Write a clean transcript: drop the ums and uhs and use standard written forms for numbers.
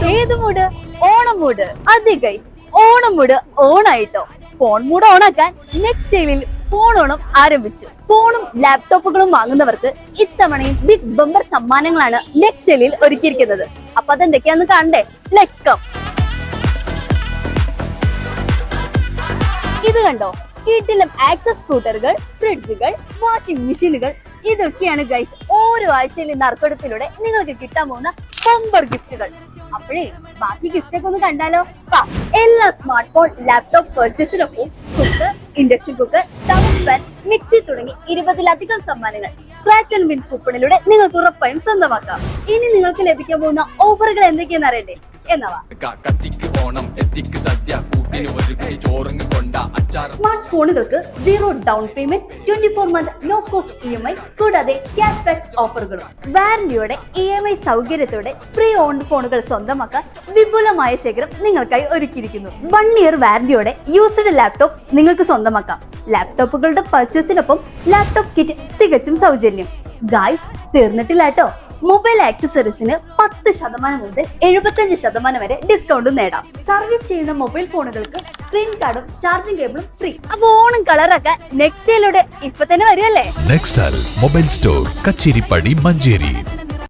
ഏത് mood? Onam mood. അതെ guys, Onam mood ഓണായിട്ടോ. ഫോൺ മൂഡ് ഓണാക്കാൻ നെക്സ്റ്റൈലിൽ ഫോൺ ഓണം ആരംഭിച്ചു. ഫോണും ലാപ്ടോപ്പുകളും വാങ്ങുന്നവർക്ക് ഇത്തവണയും ബിഗ് ബമ്പർ സമ്മാനങ്ങളാണ് നെക്സ്റ്റൈലിൽ ഒരുക്കിയിരിക്കുന്നത്. അപ്പൊ അതെന്തൊക്കെയാന്ന് കാണണ്ടേ? Let's come. ഇത് കണ്ടോ, വീട്ടിലും ആക്സസ് സ്കൂട്ടറുകൾ, ഫ്രിഡ്ജുകൾ, വാഷിംഗ് മെഷീനുകൾ, ഇതൊക്കെയാണ് ഗൈസ് ഓരോ ആഴ്ചയിലെ നറുക്കെടുപ്പിലൂടെ നിങ്ങൾക്ക് കിട്ടാൻ പോകുന്ന ബമ്പർ ഗിഫ്റ്റുകൾ. അപ്പോഴേ ബാക്കി ഗിഫ്റ്റ് ഒക്കെ ഒന്ന് കണ്ടാലോ? എല്ലാ സ്മാർട്ട് ഫോൺ, ലാപ്ടോപ്പ് പർച്ചേസിനൊപ്പം cooker, induction cooker, towel pan, mixie തുടങ്ങി 20-ലധികം സമ്മാനങ്ങൾ സ്ക്രാച്ച് ആൻഡ് വിൻ കൂപ്പണിലൂടെ നിങ്ങൾക്ക് ഉറപ്പായും സ്വന്തമാക്കാം. ഇനി നിങ്ങൾക്ക് ലഭിക്കാൻ പോകുന്ന ഓഫറുകൾ എന്തൊക്കെയാണെന്ന് അറിയണ്ടേ? സ്മാർട്ട് ഫോണുകൾക്ക് 0 down payment, 24 month no cost EMI, കൂടാതെ ക്യാഷ് ബാക്ക് ഓഫറുകളും. വാറന്റിയോടെ EMI സൗകര്യത്തോടെ ഫ്രീ ഓൺ ഫോണുകൾ സ്വന്തമാക്കാൻ വിപുലമായ ശേഖരം നിങ്ങൾക്കായി ഒരുക്കിയിരിക്കുന്നു. 1 ഇയർ വാറന്റിയോടെ യൂസ്ഡ് ലാപ്ടോപ്സ് നിങ്ങൾക്ക് സ്വന്തമാക്കാം. ലാപ്ടോപ്പുകളുടെ പർച്ചേസിനൊപ്പം ലാപ്ടോപ്പ് കിറ്റ് തികച്ചും സൗജന്യം. ഗായ്സ്, തീർന്നിട്ടില്ല കേട്ടോ. മൊബൈൽ ആക്സസറീസിന് 10% മുതൽ 75% വരെ ഡിസ്കൗണ്ട് നേടാം. സർവീസ് ചെയ്യുന്ന മൊബൈൽ ഫോണുകൾക്ക് സ്ക്രീൻ കാർഡും ചാർജിംഗ് കേബിളും ഫ്രീ. അപ്പൊ ഓണം കളറാക്കാൻ നെക്സ്റ്റൈലിലൂടെ ഇപ്പൊ തന്നെ വരുമല്ലേ? Nextel mobile store, Kacheripadi, Manjeri.